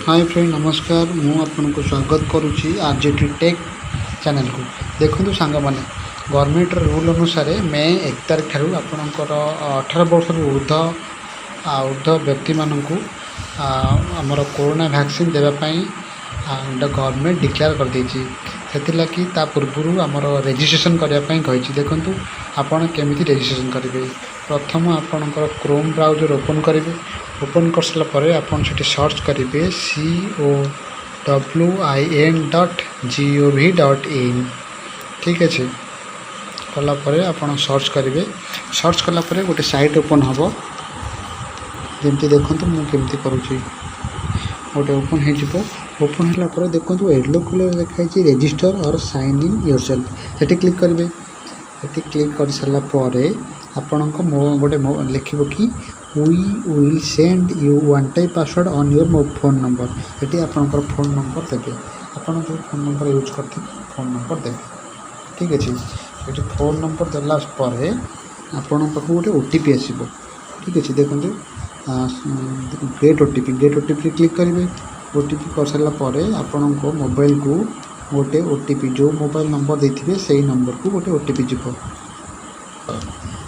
Hi friend नमस्कार मु आपको स्वागत करुच्ची आरजेटी टेक चैनल को देखो सांग मैंने गवर्नमेंट रूल अनुसार मे 1 तारिख ठारू आपणकर 18 वर्ष ऊर्ध व्यक्ति मानक आमर कोरोना वैक्सीन देवाई गवर्नमेंट डिक्लेयर कर देछि सेतिलाकि ता पूर्व आमर रेजिस्ट्रेशन करने कही देखूँ आपण केमी रेजिस्ट्रेशन करेंगे। प्रथम आपणकर क्रोम ब्राउजर ओपन करेंगे। ओपन कर सारा पर आपन से सर्च करेंगे COWIN.gov.in ठीक अच्छे कलापर आप सर्च करेंगे। सर्च कलापर गोटे साइट ओपन हम जमी देखते मुझे करुँची गोटे ओपन हो ओपन है देखो येलो कलर लिखाई रेजिस्टर और साइन इन योरसेल्फ से क्लिक करेंगे। ये क्लिक कर सारापर आपण गोटे लिखो कि we will send you one time password on your phone number ये आपंकर फोन नंबर देते आपड़ जो फोन नंबर यूज करते फोन नंबर देते ठीक अच्छे। ये फोन नंबर देलापर आपण पाख गोटे OTP आसो ठीक अच्छे देखो गेट OTP क्लिक करेंगे। OTP कर सारापर आपण को मोबाइल को गोटे OTP जो मोबाइल नंबर देते से नंबर को गोटे OTP जीव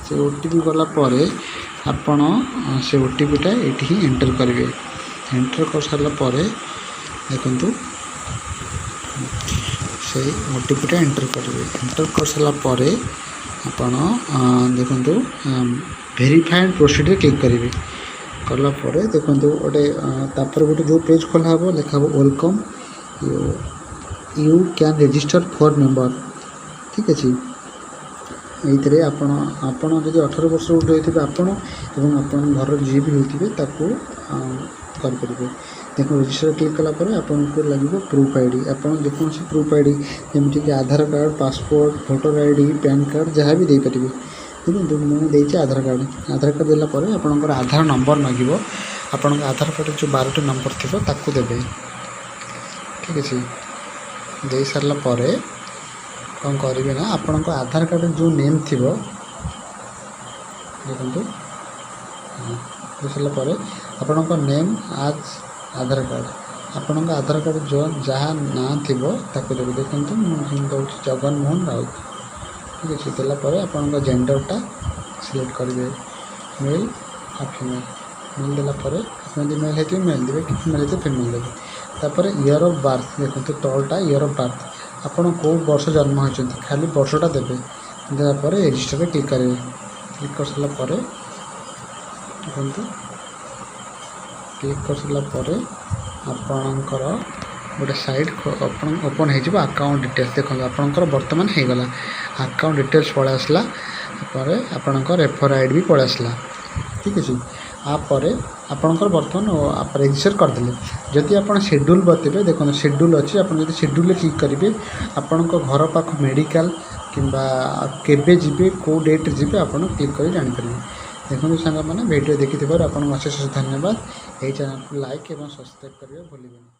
से OTP गलापर आपण से OTPटा ये एंटर करेंगे। एंटर कर सारापर देखु से OTPटा एंटर करेंगे। एंटर कर सारापर आपण देखु वेरीफाइड प्रोसीड क्लिक करेंगे। कलापर देखो गोटे गोटे जो पेज खोला हम लिखा welcome you can register for member ठीक अच्छे। ये आपण जब 18 वर्ष उर्ध्व होते आपड़ और आपण घर जी भी होते करेंगे। देखो रजिस्टर क्लिक कलापर आपको लगे प्रूफ आईडी आप जेकोसी प्रूफ आईडी जमीक Aadhaar card passport voter ID PAN card जहाँ भी देपारे देखो मुझे आधार कार्ड देलापर आपंकर आधार नंबर मांग आपण आधार कार्ड जो 12टी नंबर थी ताकू देवे ठीक अच्छे। दे सारापर कौन करेंगे ना आपण आधार कार्ड जो नेम थी देखो दे सारापर आपण नेम आज आधार कार्ड आपण आधार कार्ड जो जहाँ ना थी ताकू देवे देखो मुझे दूसरी जगनमोहन राउत ठीक अच्छे। देलापर आपण जेंडरटा सिलेक्ट करेंगे मेल और फीमेल मेल देलापर यदि मेल है मेल देवे कि फीमेल है फीमेल देवे। तापर ईयर ऑफ बर्थ देखो तलटा ईयर ऑफ बर्थ आपण कौ वर्ष जन्म होती खाली वर्षटा देवे देलापर रजिस्टर क्लिक करेंगे। क्लिक कर सारापर देखो क्लिक कर सारापर आपणकर गोटे साइट ओपन हो अकाउंट डिटेल्स देखो आपंकर बर्तमान हो गला अकाउंट डिटेल्स पलि आसला आपंकर रेफर आईडी भी पलि आसला ठीक अच्छे। आपर आपंकर बर्तमान आप रजिस्टर करदे जदि आप शेड्यूल बतेबे देखो शेड्यूल अच्छी आप शेड्यूल क्लिक करेंगे आपण घर पाख मेडिकल किंबा केबे जीवे को डेट जीवे आप क्लिक कर जापर देखो सांग मैंने वीडियो देखी आपको अशेष धन्यवाद। यही चैनल को लाइक और सब्सक्राइब करेंगे भूलें।